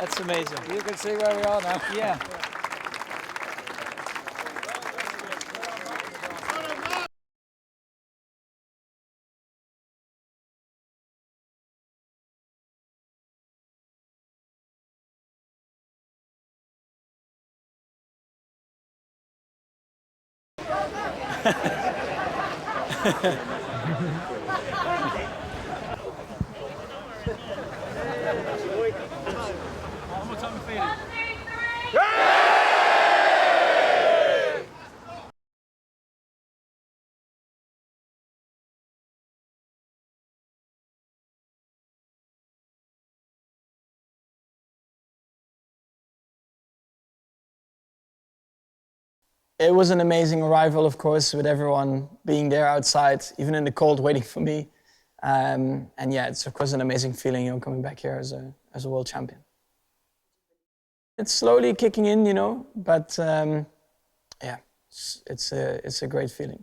That's amazing. You can see where we are now. Yeah. It was an amazing arrival, of course, with everyone being there outside, even in the cold, waiting for me. And yeah, it's of course an amazing feeling, coming back here as a world champion. It's slowly kicking in, but yeah, it's a great feeling.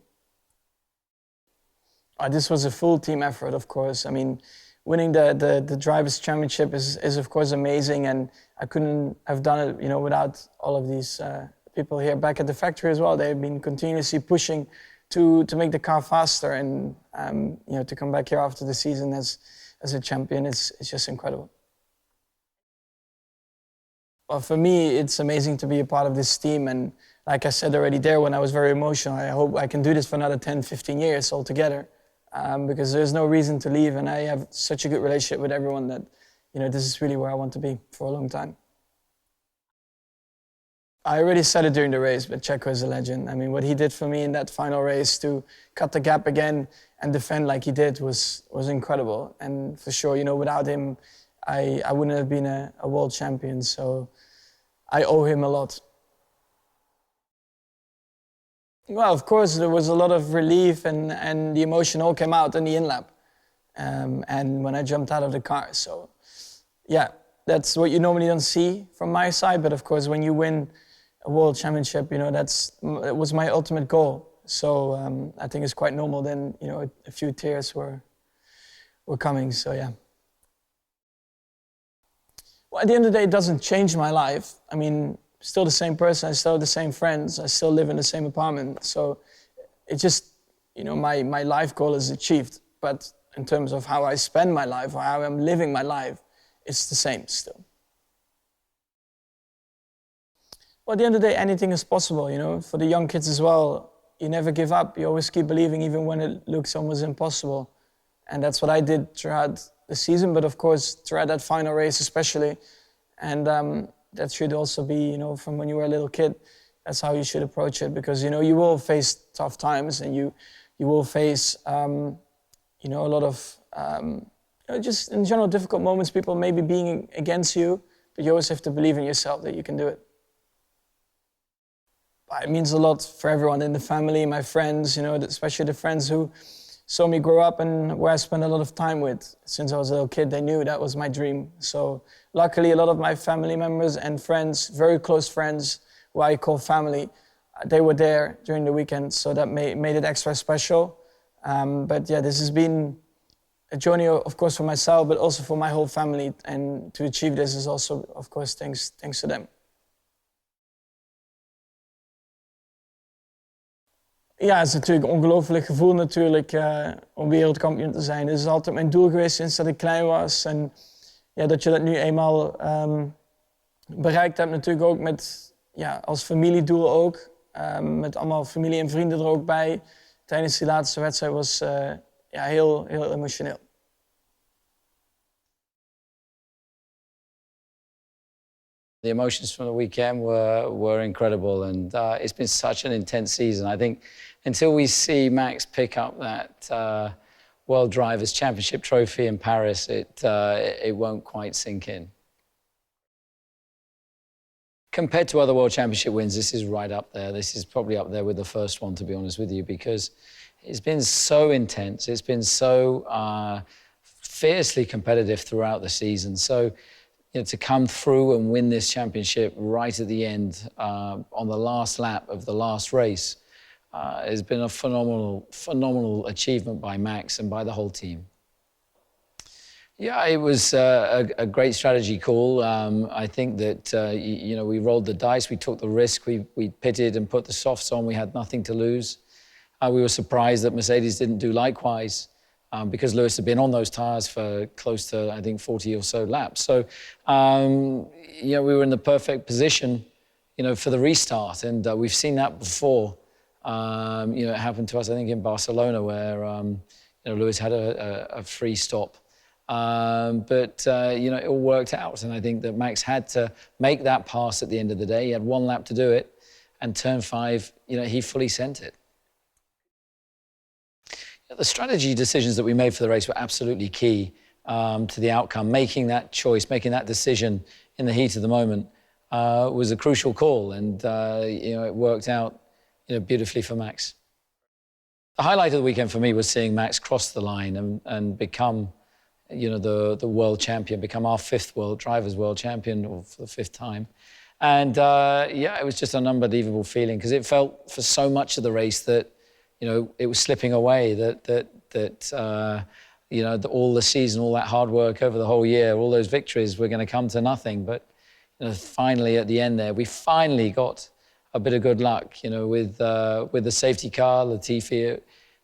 This was a full team effort, of course. I mean, winning the Drivers' Championship is of course amazing, and I couldn't have done it, without all of these people here back at the factory as well. They've been continuously pushing to make the car faster, and to come back here after the season as a champion, it's just incredible. Well, for me, it's amazing to be a part of this team, and like I said already there when I was very emotional, I hope I can do this for another 10, 15 years altogether. because there's no reason to leave, and I have such a good relationship with everyone that, this is really where I want to be for a long time. I already said it during the race, but Checo is a legend. I mean, what he did for me in that final race to cut the gap again and defend like he did was incredible. And for sure, without him, I wouldn't have been a world champion. So I owe him a lot. Well, of course, there was a lot of relief and the emotion all came out in the in-lap. And when I jumped out of the car. So, yeah, that's what you normally don't see from my side. But of course, when you win a world championship, it was my ultimate goal. So I think it's quite normal then, a few tears were coming, so yeah. Well, at the end of the day, it doesn't change my life. I mean, still the same person, I still have the same friends, I still live in the same apartment. So it just, my life goal is achieved. But in terms of how I spend my life or how I'm living my life, it's the same still. Well, at the end of the day, anything is possible, for the young kids as well. You never give up, you always keep believing even when it looks almost impossible. And that's what I did throughout the season, but of course, throughout that final race especially. And that should also be, from when you were a little kid, that's how you should approach it. Because, you will face tough times and you will face, a lot of, just in general difficult moments, people maybe being against you, but you always have to believe in yourself that you can do it. It means a lot for everyone in the family, my friends, especially the friends who saw me grow up and where I spent a lot of time with. Since I was a little kid, they knew that was my dream. So luckily, a lot of my family members and friends, very close friends, who I call family, they were there during the weekend, so that made it extra special. But yeah, this has been a journey, of course, for myself, but also for my whole family. And to achieve this is also, of course, thanks to them. Ja, het is natuurlijk een ongelooflijk gevoel natuurlijk om wereldkampioen te zijn. Het is altijd mijn doel geweest sinds dat ik klein was. En ja, dat je dat nu eenmaal bereikt hebt natuurlijk ook met, als familiedoel ook. Met allemaal familie en vrienden er ook bij. Tijdens die laatste wedstrijd was heel emotioneel. The emotions from the weekend were incredible, and it's been such an intense season. I think until we see Max pick up that World Drivers' Championship trophy in Paris, it won't quite sink in. Compared to other World Championship wins, this is right up there. This is probably up there with the first one, to be honest with you, because it's been so intense. It's been so fiercely competitive throughout the season. So, to come through and win this championship right at the end, on the last lap of the last race, has been a phenomenal achievement by Max and by the whole team. Yeah, it was a great strategy call. I think that, we rolled the dice, we took the risk, we pitted and put the softs on, we had nothing to lose. We were surprised that Mercedes didn't do likewise. Because Lewis had been on those tyres for close to, I think, 40 or so laps. So, we were in the perfect position, for the restart. And we've seen that before. It happened to us, I think, in Barcelona, where, Lewis had a free stop. But it all worked out. And I think that Max had to make that pass at the end of the day. He had one lap to do it. And turn 5, he fully sent it. The strategy decisions that we made for the race were absolutely key to the outcome. Making that choice, making that decision in the heat of the moment was a crucial call, and it worked out beautifully for Max. The highlight of the weekend for me was seeing Max cross the line and become the world champion, become our 5th Drivers' World Champion, or for the 5th time. And it was just an unbelievable feeling, because it felt for so much of the race that it was slipping away, that all the season, all that hard work over the whole year, all those victories were going to come to nothing. But finally at the end there, we finally got a bit of good luck, with the safety car, Latifi.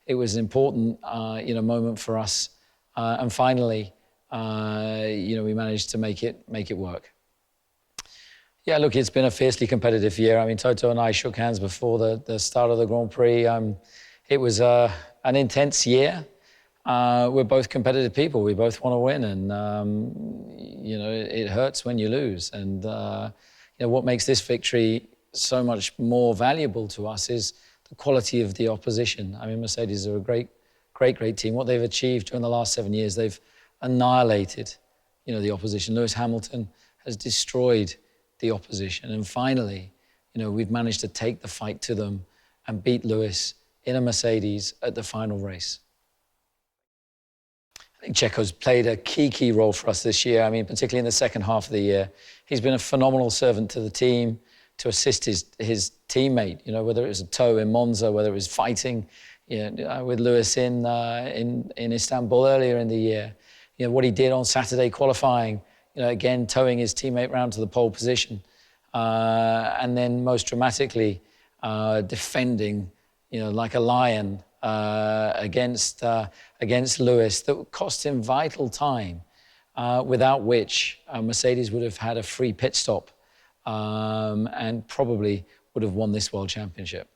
It was an important, moment for us. And finally, we managed to make it work. Yeah, look, it's been a fiercely competitive year. I mean, Toto and I shook hands before the start of the Grand Prix. It was an intense year. we're both competitive people. We both want to win, and you know, it hurts when you lose. And you know, what makes this victory so much more valuable to us is the quality of the opposition. I mean, Mercedes are a great team. What they've achieved during the last 7 years, they've annihilated, you know, the opposition. Lewis Hamilton has destroyed the opposition, and finally, you know, we've managed to take the fight to them and beat Lewis in a Mercedes at the final race. I think Checo's played a key role for us this year. I mean, particularly in the second half of the year. He's been a phenomenal servant to the team, to assist his teammate, you know, whether it was a tow in Monza, whether it was fighting, you know, with Lewis in Istanbul earlier in the year. You know, what he did on Saturday qualifying, you know, again, towing his teammate round to the pole position. And then most dramatically, defending, you know, like a lion against Lewis, that cost him vital time, without which Mercedes would have had a free pit stop and probably would have won this World Championship.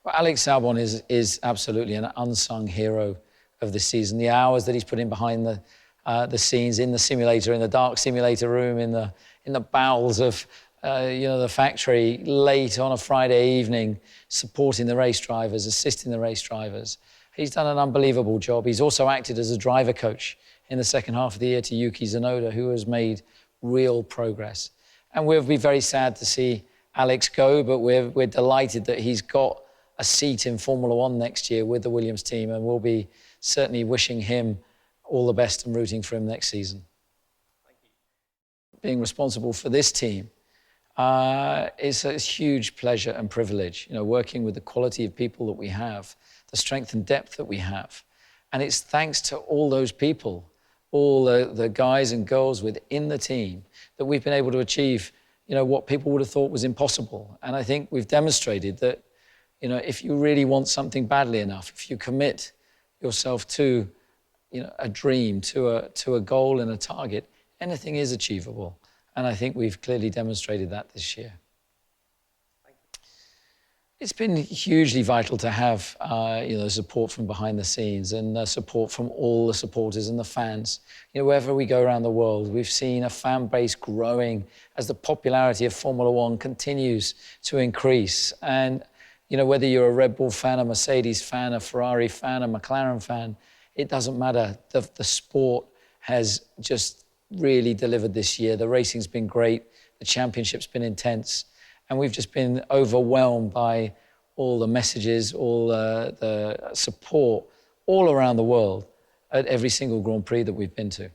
Well, Alex Albon is absolutely an unsung hero of this season. The hours that he's put in behind the scenes, in the simulator, in the dark simulator room, in the bowels of you know, the factory, late on a Friday evening, supporting the race drivers, assisting the race drivers. He's done an unbelievable job. He's also acted as a driver coach in the second half of the year to Yuki Tsunoda, who has made real progress. And we'll be very sad to see Alex go, but we're delighted that he's got a seat in Formula One next year with the Williams team, and we'll be certainly wishing him all the best and rooting for him next season. Thank you. Being responsible for this team is a huge pleasure and privilege, you know, working with the quality of people that we have, the strength and depth that we have. And it's thanks to all those people, all the guys and girls within the team, that we've been able to achieve, you know, what people would have thought was impossible. And I think we've demonstrated that, you know, if you really want something badly enough, if you commit yourself to, you know, a dream, to a goal and a target, anything is achievable. And I think we've clearly demonstrated that this year. It's been hugely vital to have you know, support from behind the scenes and support from all the supporters and the fans. You know, wherever we go around the world, we've seen a fan base growing as the popularity of Formula One continues to increase. And you know, whether you're a Red Bull fan, a Mercedes fan, a Ferrari fan, a McLaren fan, it doesn't matter. The sport has just really delivered this year. The racing's been great. The championship's been intense. And we've just been overwhelmed by all the messages, all the support all around the world at every single Grand Prix that we've been to.